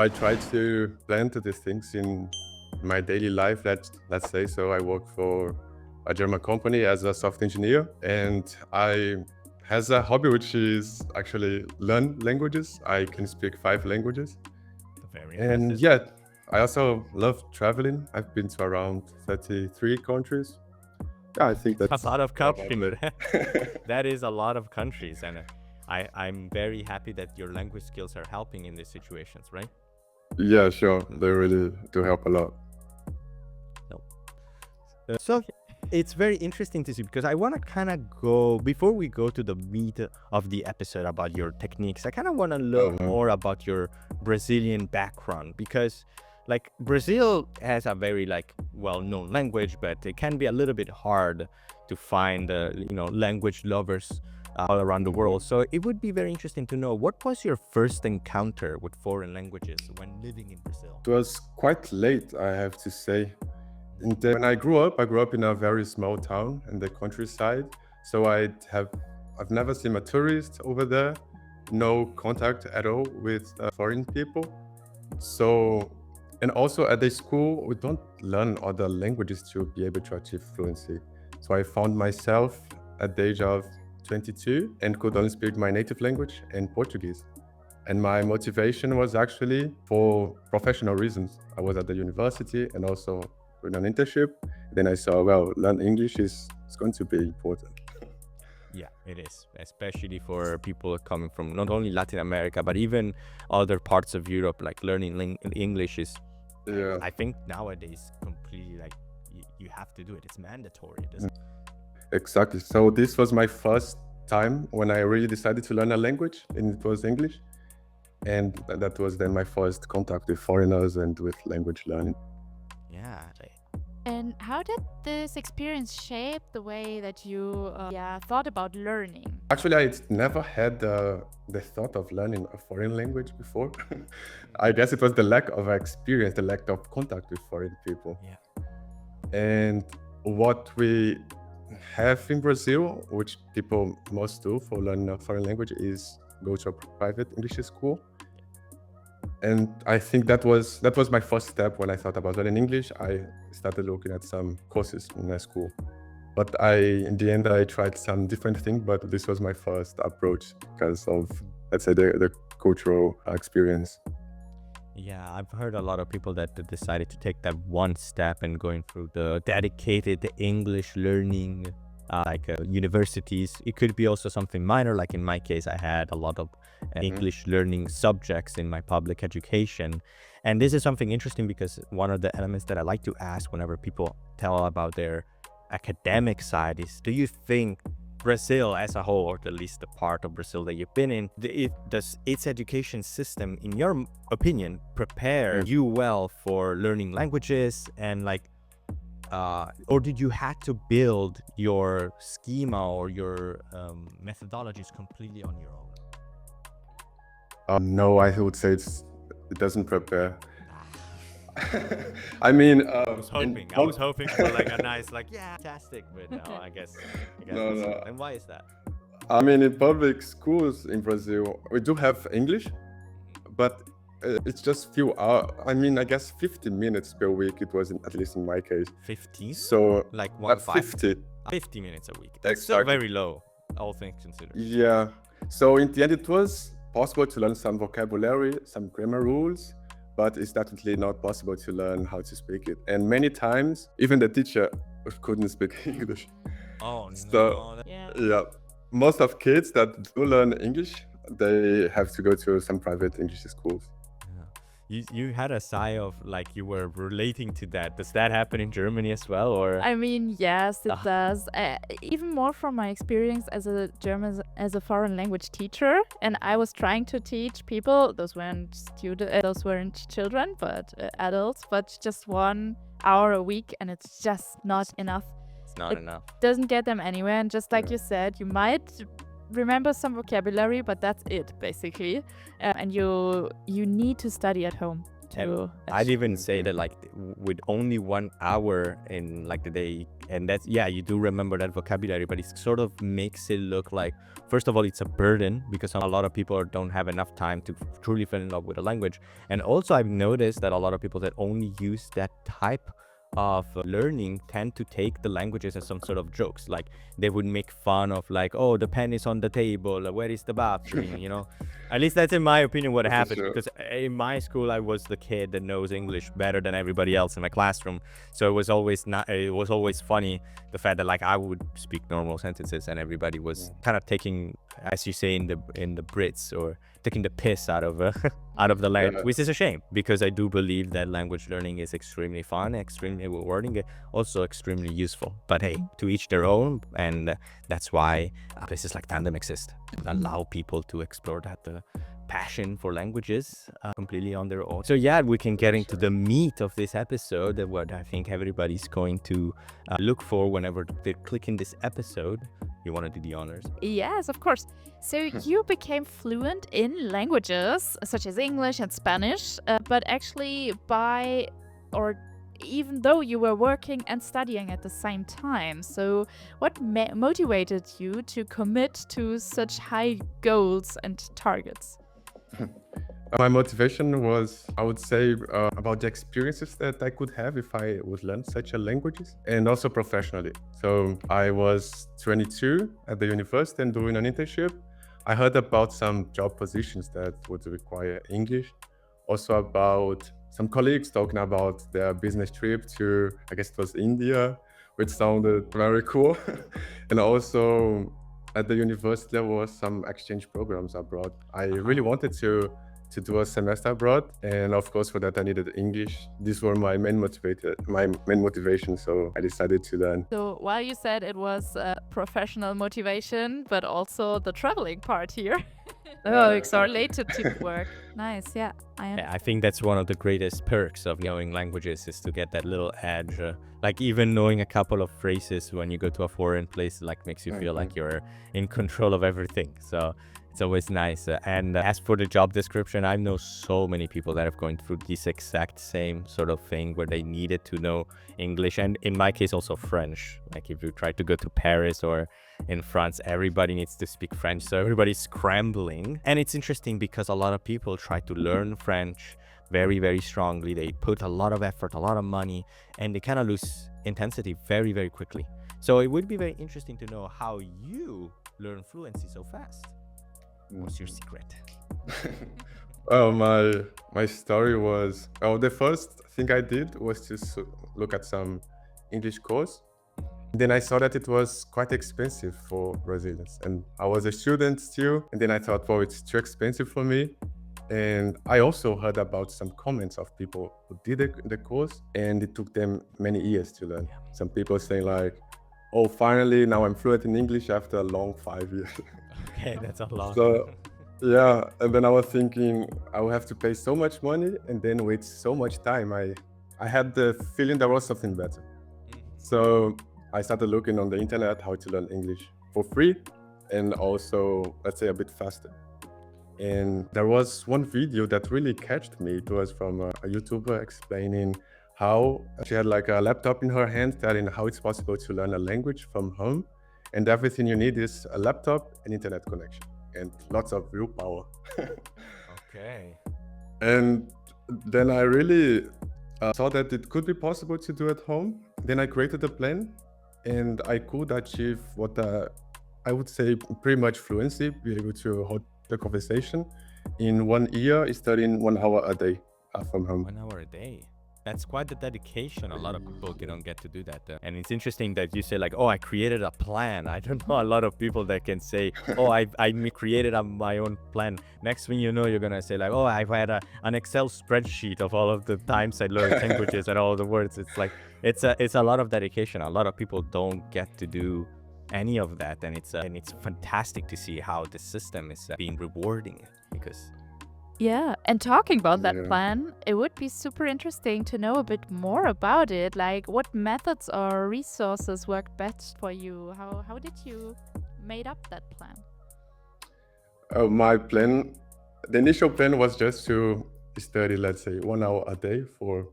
I try to plan to these things in my daily life, let's say. So I work for a German company as a software engineer, and I has a hobby which is actually learn languages. I can speak 5 languages. Very And impressive. yeah, I also love traveling. I've been to around 33 countries. Yeah, I think A that's lot of all about countries. me. That is a lot of countries, and I'm very happy that your language skills are helping in these situations, right? Yeah, sure. They really do help a lot. No. So it's very interesting to see because I want to kind of go before we go to the meat of the episode about your techniques. I kind of want to learn more about your Brazilian background because like Brazil has a very like well-known language, but it can be a little bit hard to find language lovers all around the world. So it would be very interesting to know what was your first encounter with foreign languages when living in Brazil? It was quite late, I have to say. When I grew up in a very small town in the countryside. So I've never seen a tourist over there, no contact at all with foreign people. So, and also at the school, we don't learn other languages to be able to achieve fluency. So I found myself at the age of 22 and could only speak my native language and Portuguese. And my motivation was actually for professional reasons. I was at the university and also doing an internship. Then I saw, well, learn English is going to be important. Yeah, it is, especially for people coming from not only Latin America, but even other parts of Europe. Like learning English is, Yeah, I think nowadays, completely like you have to do it. It's mandatory. It is. exactly. So this was my first time when I really decided to learn a language, and it was English. And that was then my first contact with foreigners and with language learning. Yeah. And how did this experience shape the way that you thought about learning? Actually, I never had the thought of learning a foreign language before. I guess it was the lack of experience, the lack of contact with foreign people. Yeah. And what we have in Brazil, which people most do for learning a foreign language, is go to a private English school. And I think that was my first step when I thought about learning English. I started looking at some courses in a school. But in the end, I tried some different things, but this was my first approach because of, let's say, the cultural experience. Yeah, I've heard a lot of people that decided to take that one step and going through the dedicated English learning, universities. It could be also something minor, like in my case, I had a lot of English learning subjects in my public education. And this is something interesting because one of the elements that I like to ask whenever people tell about their academic side is, do you think Brazil as a whole, or at least the part of Brazil that you've been in, does its education system, in your opinion, prepare you well for learning languages and or did you have to build your schema or your methodologies completely on your own? No, I would say it doesn't prepare. I mean, I was hoping for like a nice, fantastic, but no, I guess No, it's no. not. And why is that? I mean, in public schools in Brazil, we do have English, but it's just few hours. I mean, I guess 50 minutes per week. It was at least in my case. 15? So Like 50. 50 minutes a week. That's still Exactly. very low, all things considered. Yeah. So in the end, it was possible to learn some vocabulary, some grammar rules, but it's definitely not possible to learn how to speak it. And many times, even the teacher couldn't speak English. Oh So, no. yeah, most of kids that do learn English, they have to go to some private English schools. You had a sigh of like you were relating to that. Does that happen in Germany as well, or? I mean, yes, it does. Even more from my experience as a German, as a foreign language teacher, and I was trying to teach people. Those weren't children, but adults. But just 1 hour a week, and it's just not enough. It's not enough. Doesn't get them anywhere. And just like you said, you might remember some vocabulary, but that's it basically. And you need to study at home. to I'd even say that like with only 1 hour in like the day, and that's, yeah, you do remember that vocabulary, but it sort of makes it look like, first of all, it's a burden because a lot of people don't have enough time to truly fall in love with a language. And also I've noticed that a lot of people that only use that type of learning tend to take the languages as some sort of jokes. Like they would make fun of like, oh, the pen is on the table, where is the bathroom, you know. At least that's in my opinion what For happens, sure. because in my school I was the kid that knows English better than everybody else in my classroom. So it was always funny the fact that like I would speak normal sentences and everybody was kind of taking, as you say in the Brits, or taking the piss out of out of the language, Yeah. which is a shame, because I do believe that language learning is extremely fun, extremely rewarding, also extremely useful. But hey, to each their own, and that's why places like Tandem exist, allow people to explore that passion for languages completely on their own. So yeah, we can get into the meat of this episode, what I think everybody's going to look for whenever they're clicking this episode. You want to do the honors? Yes, of course. So you became fluent in languages such as English and Spanish, but actually even though you were working and studying at the same time. So what motivated you to commit to such high goals and targets? My motivation was, I would say, about the experiences that I could have if I would learn such a languages, and also professionally. So I was 22 at the university and doing an internship. I heard about some job positions that would require English. Also about some colleagues talking about their business trip to, I guess it was India, which sounded very cool. And also at the university, there was some exchange programs abroad. I really wanted to do a semester abroad, and of course for that I needed English. These were my main motivation, so I decided to learn. So while you said it was professional motivation, but also the traveling part here. Oh, it's related to work. Nice, yeah. I think that's one of the greatest perks of knowing languages, is to get that little edge. Like even knowing a couple of phrases when you go to a foreign place, like makes you feel like you're in control of everything. So it's always nice. And as for the job description, I know so many people that have gone through this exact same sort of thing where they needed to know English, and in my case also French. Like if you try to go to Paris or in France, everybody needs to speak French, so everybody's scrambling. And it's interesting because a lot of people try to learn French very, very strongly. They put a lot of effort, a lot of money, and they kind of lose intensity very, very quickly. So it would be very interesting to know how you learn fluency so fast. What's your secret? Well, my story was, the first thing I did was to look at some English course. Then I saw that it was quite expensive for Brazilians, and I was a student still. And then I thought, well, it's too expensive for me. And I also heard about some comments of people who did the course, and it took them many years to learn. Some people saying like, oh, finally, now I'm fluent in English after a long 5 years. Okay, that's a lot. So yeah, and then I was thinking I would have to pay so much money and then wait so much time. I had the feeling there was something better. So I started looking on the internet how to learn English for free and also, let's say, a bit faster. And there was one video that really catched me. It was from a YouTuber explaining how she had like a laptop in her hand, telling how it's possible to learn a language from home. And everything you need is a laptop and internet connection and lots of willpower. Okay. And then I really saw that it could be possible to do at home. Then I created a plan, and I could achieve what I would say pretty much fluency, be able to hold the conversation in 1 year, studying 1 hour a day from home. 1 hour a day. That's quite the dedication. A lot of people don't get to do that. And it's interesting that you say like, oh, I created a plan. I don't know a lot of people that can say, oh, I created my own plan. Next thing you know, you're going to say like, oh, I've had an Excel spreadsheet of all of the times I learned languages and all the words. It's like, it's a lot of dedication. A lot of people don't get to do any of that. And it's fantastic to see how the system is being rewarding, because yeah, and talking about that plan, it would be super interesting to know a bit more about it. Like, what methods or resources worked best for you? How did you made up that plan? My plan, the initial plan was just to study, let's say, 1 hour a day for